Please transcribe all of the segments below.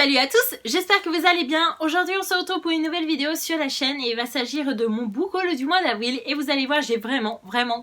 Salut à tous, j'espère que vous allez bien. Aujourd'hui on se retrouve pour une nouvelle vidéo sur la chaîne et il va s'agir de mon book haul du mois d'avril et vous allez voir j'ai vraiment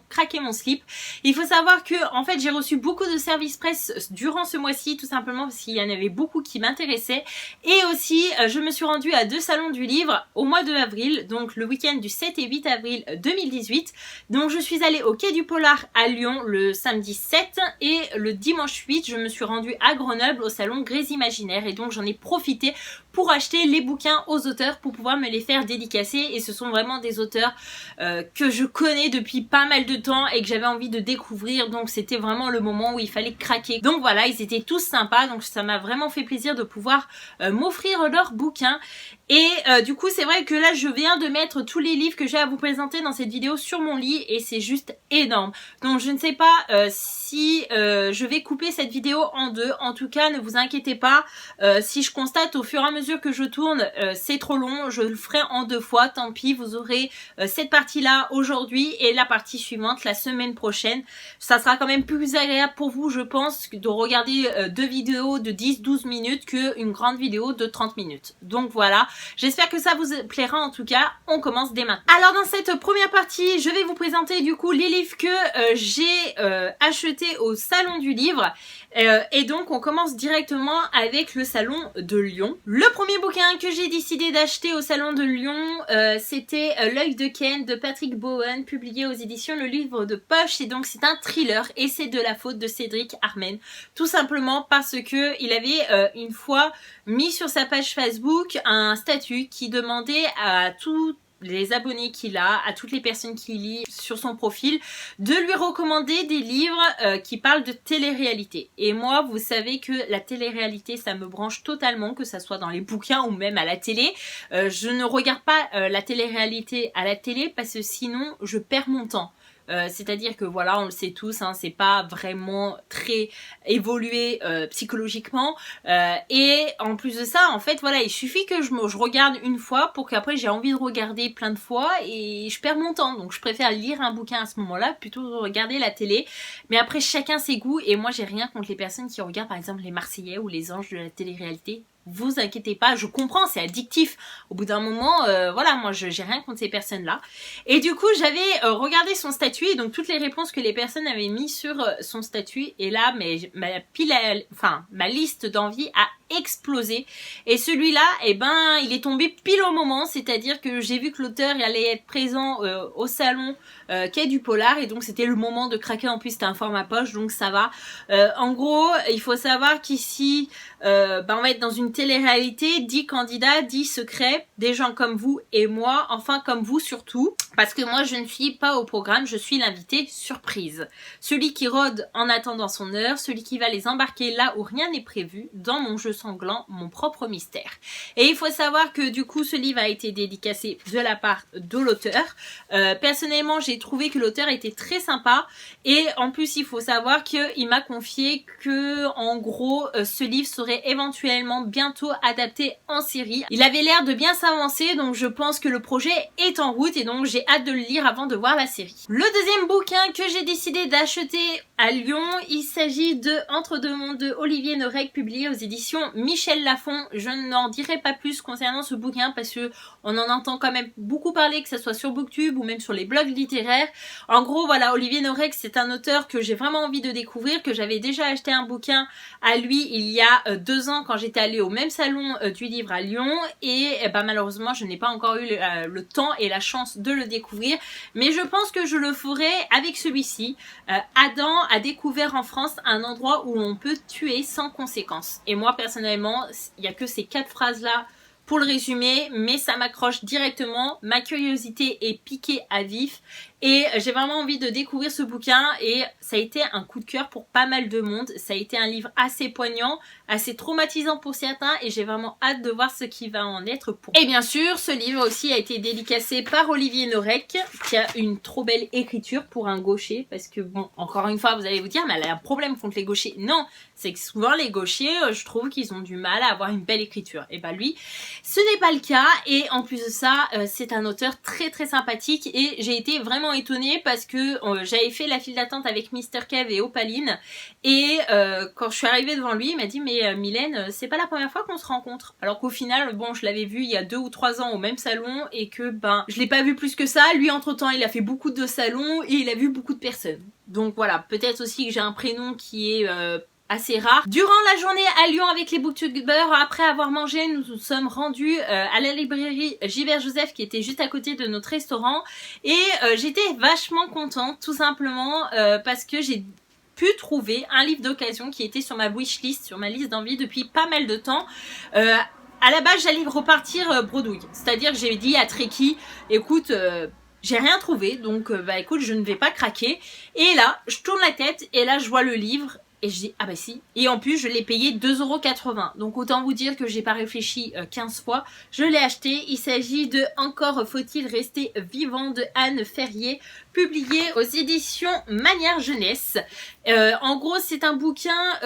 craqué mon slip. Il faut savoir que en fait j'ai reçu beaucoup de services presse durant ce mois-ci tout simplement parce qu'il y en avait beaucoup qui m'intéressaient et aussi je me suis rendue à 2 salons du livre au mois de avril, donc le week-end du 7 et 8 avril 2018. Donc je suis allée au Quai du Polar à Lyon le samedi 7 et le dimanche 8 je me suis rendue à Grenoble au salon Grès Imaginaire et donc j'en ai profité pour acheter les bouquins aux auteurs pour pouvoir me les faire dédicacer et ce sont vraiment des auteurs que je connais depuis pas mal de temps et que j'avais envie de découvrir, donc c'était vraiment le moment où il fallait craquer. Donc voilà, ils étaient tous sympas, donc ça m'a vraiment fait plaisir de pouvoir m'offrir leurs bouquins. Et du coup c'est vrai que là je viens de mettre tous les livres que j'ai à vous présenter dans cette vidéo sur mon lit et c'est juste énorme. Donc je ne sais pas si je vais couper cette vidéo en deux. En tout cas ne vous inquiétez pas, si je constate au fur et à mesure que je tourne c'est trop long, je le ferai en 2 fois, tant pis, vous aurez cette partie là aujourd'hui et la partie suivante la semaine prochaine. Ça sera quand même plus agréable pour vous je pense de regarder 2 vidéos de 10-12 minutes qu'une grande vidéo de 30 minutes. Donc voilà. J'espère que ça vous plaira en tout cas, on commence dès maintenant. Alors dans cette première partie, je vais vous présenter du coup les livres que j'ai achetés au salon du livre. Et donc on commence directement avec le salon de Lyon. Le premier bouquin que j'ai décidé d'acheter au salon de Lyon, c'était L'œil de Ken de Patrick Bowen, publié aux éditions Le Livre de Poche. Et donc c'est un thriller et c'est de la faute de Cédric Armen. Tout simplement parce que il avait une fois mis sur sa page Facebook un statut qui demandait à tous les abonnés qu'il a, à toutes les personnes qui lisent sur son profil, de lui recommander des livres qui parlent de télé-réalité. Et moi, vous savez que la télé-réalité, ça me branche totalement, que ça soit dans les bouquins ou même à la télé. Je ne regarde pas la télé-réalité à la télé parce que sinon, je perds mon temps. C'est-à-dire que voilà, on le sait tous, hein, c'est pas vraiment très évolué psychologiquement et en plus de ça, en fait, voilà, il suffit que je regarde une fois pour qu'après j'ai envie de regarder plein de fois et je perds mon temps. Donc je préfère lire un bouquin à ce moment-là plutôt que de regarder la télé. Mais après, chacun ses goûts et moi j'ai rien contre les personnes qui regardent par exemple les Marseillais ou les Anges de la télé-réalité. Vous inquiétez pas, je comprends, c'est addictif. Au bout d'un moment, voilà, moi j'ai rien contre ces personnes-là. Et du coup, j'avais regardé son statut et donc toutes les réponses que les personnes avaient mis sur son statut. Et là, mais ma liste d'envie a explosé. Et celui-là, eh ben, il est tombé pile au moment, c'est-à-dire que j'ai vu que l'auteur allait être présent au salon Quai du Polar et donc c'était le moment de craquer. En plus, c'était un format poche, donc ça va. En gros, il faut savoir qu'ici, on va être dans une télé-réalité, 10 candidats, 10 secrets, des gens comme vous et moi, enfin comme vous surtout, parce que moi je ne suis pas au programme, je suis l'invité surprise. Celui qui rôde en attendant son heure, celui qui va les embarquer là où rien n'est prévu, dans mon jeu sanglant, mon propre mystère. Et il faut savoir que du coup ce livre a été dédicacé de la part de l'auteur. Personnellement j'ai trouvé que l'auteur était très sympa et en plus il faut savoir qu'il m'a confié que en gros ce livre serait éventuellement bientôt adapté en série. Il avait l'air de bien s'avancer donc je pense que le projet est en route et donc j'ai hâte de le lire avant de voir la série. Le deuxième bouquin que j'ai décidé d'acheter à Lyon, il s'agit de Entre deux mondes de Olivier Norek, publié aux éditions Michel Lafon. Je n'en dirai pas plus concernant ce bouquin parce que on en entend quand même beaucoup parler, que ce soit sur Booktube ou même sur les blogs littéraires. En gros voilà, Olivier Norek c'est un auteur que j'ai vraiment envie de découvrir, que j'avais déjà acheté un bouquin à lui il y a 2 ans quand j'étais allée au même salon du livre à Lyon et malheureusement je n'ai pas encore eu le temps et la chance de le découvrir, mais je pense que je le ferai avec celui-ci. Adam a découvert en France un endroit où on peut tuer sans conséquence et moi personnellement il n'y a que ces 4 phrases là pour le résumer, mais ça m'accroche directement, ma curiosité est piquée à vif et j'ai vraiment envie de découvrir ce bouquin et ça a été un coup de cœur pour pas mal de monde. Ça a été un livre assez poignant, assez traumatisant pour certains et j'ai vraiment hâte de voir ce qui va en être pour. Et bien sûr, ce livre aussi a été dédicacé par Olivier Norek qui a une trop belle écriture pour un gaucher parce que bon, encore une fois, vous allez vous dire, mais elle a un problème contre les gauchers. Non, c'est que souvent les gauchers, je trouve qu'ils ont du mal à avoir une belle écriture. Et bah lui, ce n'est pas le cas et en plus de ça, c'est un auteur très sympathique et j'ai été vraiment vraiment étonnée parce que j'avais fait la file d'attente avec Mr. Kev et Opaline et quand je suis arrivée devant lui, il m'a dit mais Mylène, c'est pas la première fois qu'on se rencontre. Alors qu'au final, bon, je l'avais vu il y a 2 ou 3 ans au même salon et que ben je l'ai pas vu plus que ça. Lui entre temps, il a fait beaucoup de salons et il a vu beaucoup de personnes. Donc voilà, peut-être aussi que j'ai un prénom qui est assez rare. Durant la journée à Lyon avec les booktubers, après avoir mangé, nous nous sommes rendus à la librairie Gilbert Joseph qui était juste à côté de notre restaurant et j'étais vachement contente tout simplement parce que j'ai pu trouver un livre d'occasion qui était sur ma wishlist, sur ma liste d'envie depuis pas mal de temps. À la base j'allais repartir bredouille, c'est-à-dire que j'ai dit à Trekkie, écoute j'ai rien trouvé donc bah écoute je ne vais pas craquer et là je tourne la tête et là je vois le livre. Et je dis, ah bah si. Et en plus, je l'ai payé 2,80 €. Donc autant vous dire que j'ai pas réfléchi 15 fois. Je l'ai acheté. Il s'agit de Encore faut-il rester vivant de Anne Ferrier, publié aux éditions Manière Jeunesse. En gros, c'est un bouquin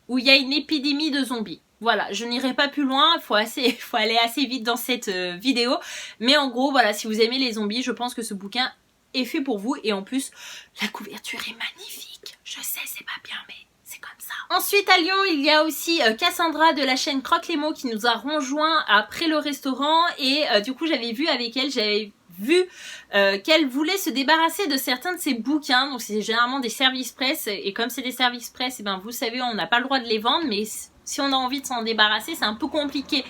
où il y a une épidémie de zombies. Voilà, je n'irai pas plus loin, il faut aller assez vite dans cette vidéo. Mais en gros, voilà, si vous aimez les zombies, je pense que ce bouquin est fait pour vous. Et en plus, la couverture est magnifique. Je sais, c'est pas bien, mais c'est comme ça. Ensuite, à Lyon, il y a aussi Cassandra de la chaîne Croque les mots qui nous a rejoint après le restaurant. Et du coup, j'avais vu avec elle, j'avais vu qu'elle voulait se débarrasser de certains de ses bouquins. Donc, c'est généralement des services presse. Et comme c'est des services presse, et ben, vous savez, on n'a pas le droit de les vendre, mais si on a envie de s'en débarrasser, c'est un peu compliqué.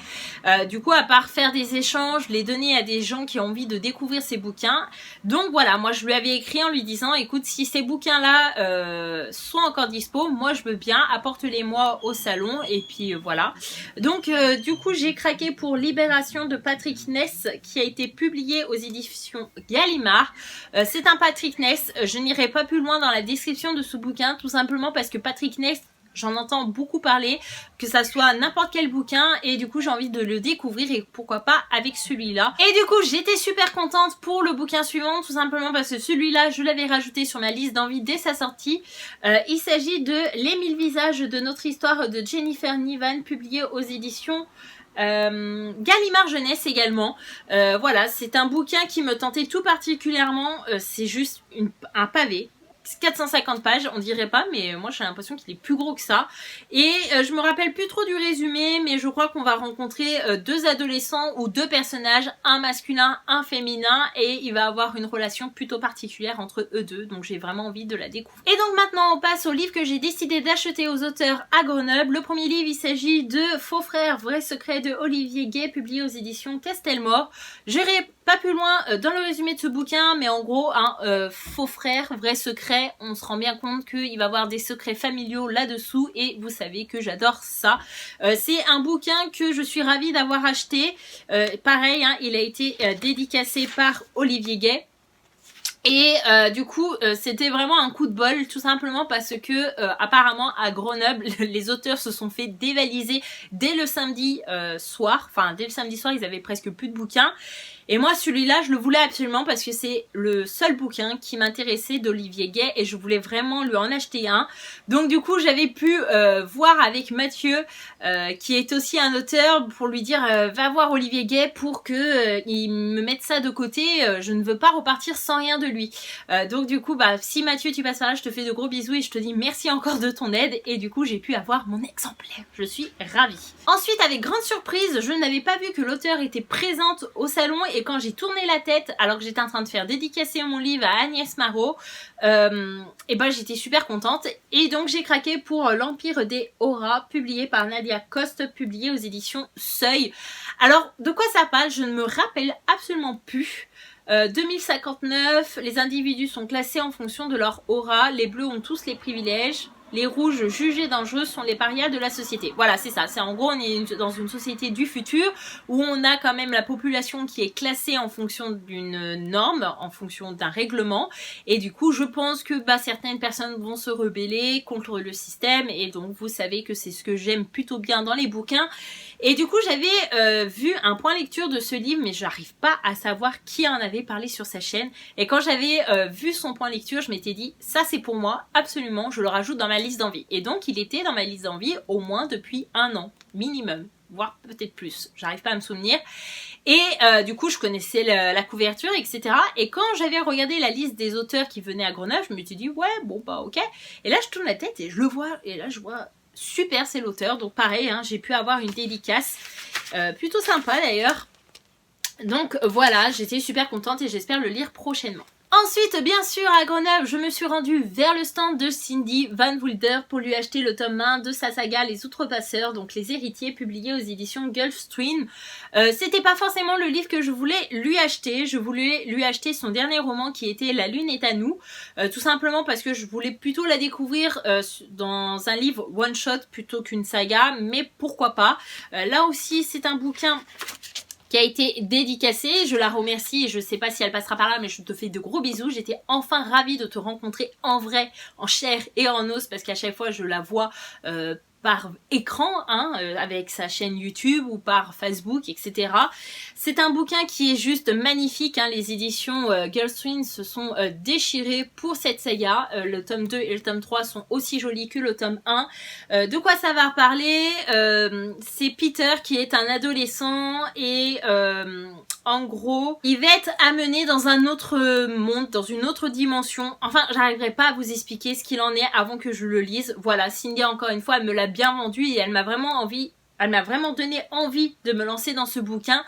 Du coup, à part faire des échanges, les donner à des gens qui ont envie de découvrir ces bouquins. Donc voilà, moi je lui avais écrit en lui disant, écoute, si ces bouquins-là sont encore dispo, moi je veux bien, apporte-les-moi au salon. Et puis voilà. Donc du coup, j'ai craqué pour Libération de Patrick Ness, qui a été publié aux éditions Gallimard. C'est un Patrick Ness. Je n'irai pas plus loin dans la description de ce bouquin, tout simplement parce que Patrick Ness, j'en entends beaucoup parler, que ça soit n'importe quel bouquin et du coup j'ai envie de le découvrir et pourquoi pas avec celui-là. Et du coup j'étais super contente pour le bouquin suivant tout simplement parce que celui-là je l'avais rajouté sur ma liste d'envie dès sa sortie. Il s'agit de Les 1000 visages de notre histoire de Jennifer Nivan, publié aux éditions Gallimard Jeunesse également. Voilà, c'est un bouquin qui me tentait tout particulièrement, c'est juste un pavé. 450 pages, on dirait pas, mais moi j'ai l'impression qu'il est plus gros que ça. Et je me rappelle plus trop du résumé, mais je crois qu'on va rencontrer 2 adolescents ou 2 personnages, un masculin, un féminin, et il va avoir une relation plutôt particulière entre eux deux, donc j'ai vraiment envie de la découvrir. Et donc maintenant on passe au livre que j'ai décidé d'acheter aux auteurs à Grenoble. Le premier livre, il s'agit de Faux frères, vrai secret de Olivier Gay, publié aux éditions Castelmore. J'irai pas plus loin dans le résumé de ce bouquin, mais en gros, faux frère, vrai secret, on se rend bien compte qu'il va y avoir des secrets familiaux là-dessous et vous savez que j'adore ça. C'est un bouquin que je suis ravie d'avoir acheté. Pareil, hein, il a été dédicacé par Olivier Gay. Et du coup c'était vraiment un coup de bol tout simplement parce que apparemment à Grenoble les auteurs se sont fait dévaliser dès le samedi soir. Enfin dès le samedi soir ils avaient presque plus de bouquins. Et moi celui-là je le voulais absolument parce que c'est le seul bouquin qui m'intéressait d'Olivier Gay et je voulais vraiment lui en acheter un. Donc du coup j'avais pu voir avec Mathieu qui est aussi un auteur pour lui dire va voir Olivier Gay pour que il me mette ça de côté. Je ne veux pas repartir sans rien de lui. Donc du coup bah si Mathieu tu passes par là, je te fais de gros bisous et je te dis merci encore de ton aide et du coup j'ai pu avoir mon exemplaire. Je suis ravie. Ensuite avec grande surprise je n'avais pas vu que l'auteur était présente au salon et quand j'ai tourné la tête alors que j'étais en train de faire dédicacer mon livre à Agnès Marot et ben j'étais super contente et donc j'ai craqué pour L'Empire des Auras, publié par Nadia Coste, publié aux éditions Seuil. Alors de quoi ça parle, je ne me rappelle absolument plus. 2059, les individus sont classés en fonction de leur aura, les bleus ont tous les privilèges, les rouges jugés dangereux sont les parias de la société. Voilà, c'est ça. C'est en gros, on est dans une société du futur où on a quand même la population qui est classée en fonction d'une norme, en fonction d'un règlement. Et du coup, je pense que certaines personnes vont se rebeller contre le système. Et donc, vous savez que c'est ce que j'aime plutôt bien dans les bouquins. Et du coup, j'avais vu un point lecture de ce livre, mais j'arrive pas à savoir qui en avait parlé sur sa chaîne. Et quand j'avais vu son point lecture, je m'étais dit, ça c'est pour moi, absolument, je le rajoute dans ma liste d'envie. Et donc, il était dans ma liste d'envie au moins depuis 1 an, minimum. voire peut-être plus, j'arrive pas à me souvenir. Et du coup, je connaissais la couverture, etc. Et quand j'avais regardé la liste des auteurs qui venaient à Grenoble, je me suis dit, ouais, bon, bah ok. Et là, je tourne la tête et je le vois, et là, je vois, super, c'est l'auteur. Donc pareil, hein, j'ai pu avoir une dédicace, plutôt sympa d'ailleurs. Donc voilà, j'étais super contente et j'espère le lire prochainement. Ensuite, bien sûr, à Grenoble, je me suis rendue vers le stand de Cindy Van Wilder pour lui acheter le tome 1 de sa saga Les Outrepasseurs, donc Les Héritiers, publié aux éditions Gulfstream. C'était pas forcément le livre que je voulais lui acheter, je voulais lui acheter son dernier roman qui était La Lune est à nous, tout simplement parce que je voulais plutôt la découvrir dans un livre one-shot plutôt qu'une saga, mais pourquoi pas. Là aussi, c'est un bouquin qui a été dédicacée, je la remercie et je sais pas si elle passera par là, mais je te fais de gros bisous. J'étais enfin ravie de te rencontrer en vrai, en chair et en os, parce qu'à chaque fois je la vois par écran, hein, avec sa chaîne YouTube ou par Facebook, etc. C'est un bouquin qui est juste magnifique, hein. Les éditions Gulfstream se sont déchirées pour cette saga. Le tome 2 et le tome 3 sont aussi jolis que le tome 1. De quoi ça va reparler? C'est Peter qui est un adolescent et en gros, il va être amené dans un autre monde, dans une autre dimension. Enfin, j'arriverai pas à vous expliquer ce qu'il en est avant que je le lise. Voilà, Cindy, encore une fois, elle me l'a bien vendu et elle m'a vraiment donné envie de me lancer dans ce bouquin.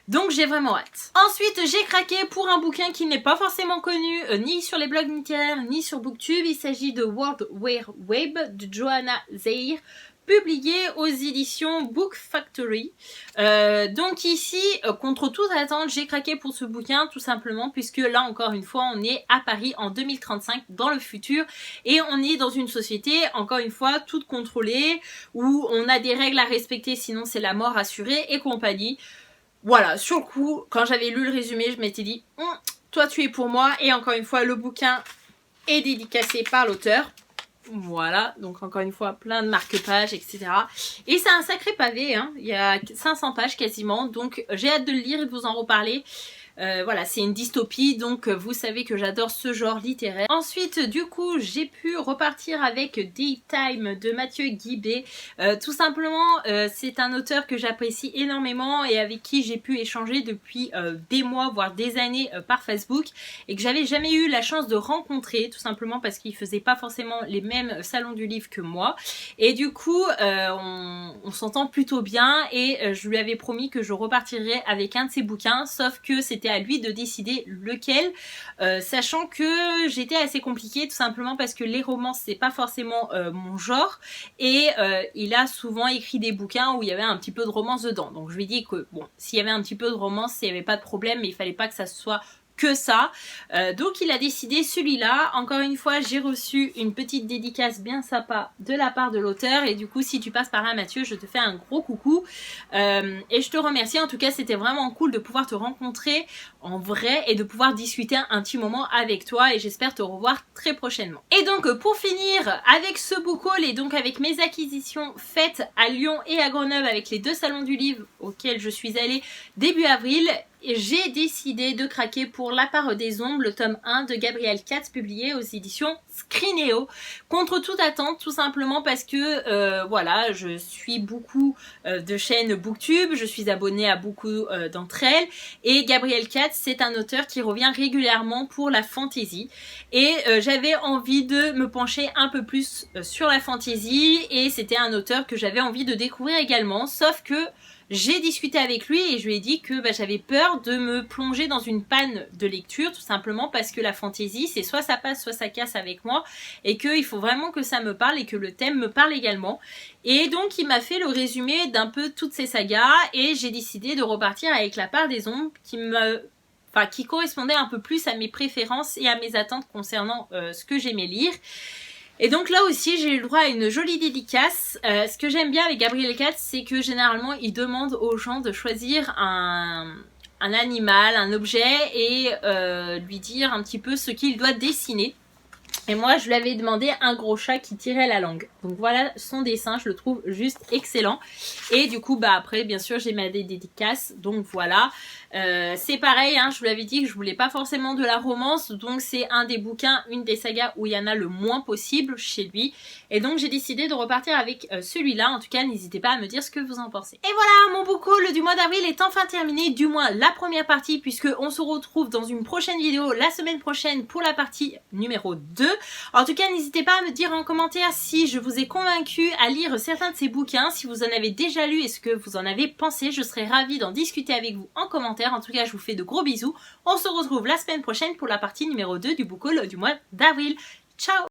Donc j'ai vraiment hâte. Ensuite, j'ai craqué pour un bouquin qui n'est pas forcément connu, ni sur les blogs littéraires, ni sur Booktube. Il s'agit de World Wide Web de Johanna Zeir, publié aux éditions Book Factory. Donc ici, contre toute attente, j'ai craqué pour ce bouquin, tout simplement, puisque là, encore une fois, on est à Paris en 2035, dans le futur, et on est dans une société, encore une fois, toute contrôlée, où on a des règles à respecter, sinon c'est la mort assurée, et compagnie. Voilà, sur le coup, quand j'avais lu le résumé, je m'étais dit, toi tu es pour moi, et encore une fois, le bouquin est dédicacé par l'auteur. Voilà, donc encore une fois, plein de marque-pages, etc. Et c'est un sacré pavé, hein. Il y a 500 pages quasiment, donc j'ai hâte de le lire et de vous en reparler. Voilà, c'est une dystopie, donc vous savez que j'adore ce genre littéraire. Ensuite, du coup, j'ai pu repartir avec Deep Time de Mathieu Guibé. Tout simplement, c'est un auteur que j'apprécie énormément et avec qui j'ai pu échanger depuis des mois, voire des années par Facebook et que j'avais jamais eu la chance de rencontrer, tout simplement parce qu'il faisait pas forcément les mêmes salons du livre que moi. Et du coup, on s'entend plutôt bien et je lui avais promis que je repartirais avec un de ses bouquins, sauf que c'était à lui de décider lequel, sachant que j'étais assez compliquée tout simplement parce que les romans c'est pas forcément mon genre et il a souvent écrit des bouquins où il y avait un petit peu de romance dedans, donc je lui ai dit que bon, s'il y avait un petit peu de romance, il n'y avait pas de problème, mais il fallait pas que ça soit que ça. Donc il a décidé celui-là. Encore une fois, j'ai reçu une petite dédicace bien sympa de la part de l'auteur et du coup si tu passes par là Mathieu, je te fais un gros coucou et je te remercie. En tout cas c'était vraiment cool de pouvoir te rencontrer en vrai et de pouvoir discuter un petit moment avec toi et j'espère te revoir très prochainement. Et donc pour finir avec ce book haul et donc avec mes acquisitions faites à Lyon et à Grenoble avec les deux salons du livre auxquels je suis allée début avril, j'ai décidé de craquer pour La part des ombres, le tome 1 de Gabrielle Katz, publié aux éditions Scrinéo. Contre toute attente, tout simplement parce que voilà, je suis beaucoup de chaînes Booktube, je suis abonnée à beaucoup d'entre elles, et Gabrielle Katz, c'est un auteur qui revient régulièrement pour la fantasy, et j'avais envie de me pencher un peu plus sur la fantasy, et c'était un auteur que j'avais envie de découvrir également, sauf que j'ai discuté avec lui et je lui ai dit que j'avais peur de me plonger dans une panne de lecture, tout simplement parce que la fantaisie, c'est soit ça passe, soit ça casse avec moi, et qu'il faut vraiment que ça me parle et que le thème me parle également. Et donc il m'a fait le résumé d'un peu toutes ces sagas et j'ai décidé de repartir avec La part des ombres qui correspondait un peu plus à mes préférences et à mes attentes concernant ce que j'aimais lire. Et donc là aussi j'ai eu le droit à une jolie dédicace. Ce que j'aime bien avec Gabrielle Katz, c'est que généralement il demande aux gens de choisir un animal, un objet et lui dire un petit peu ce qu'il doit dessiner. Et moi, je lui avais demandé un gros chat qui tirait la langue. Donc voilà son dessin, je le trouve juste excellent. Et du coup, bah après, bien sûr, j'ai mis des dédicaces. Donc voilà. C'est pareil, hein, je vous l'avais dit que je voulais pas forcément de la romance. Donc c'est un des bouquins, une des sagas où il y en a le moins possible chez lui. Et donc j'ai décidé de repartir avec celui-là. En tout cas, n'hésitez pas à me dire ce que vous en pensez. Et voilà, mon book haul du mois d'avril est enfin terminé. Du moins la première partie, puisque on se retrouve dans une prochaine vidéo la semaine prochaine pour la partie numéro 2. En tout cas, n'hésitez pas à me dire en commentaire si je vous ai convaincu à lire certains de ces bouquins, si vous en avez déjà lu et ce que vous en avez pensé. Je serais ravie d'en discuter avec vous en commentaire. En tout cas, je vous fais de gros bisous. On se retrouve la semaine prochaine pour la partie numéro 2 du book haul du mois d'avril. Ciao!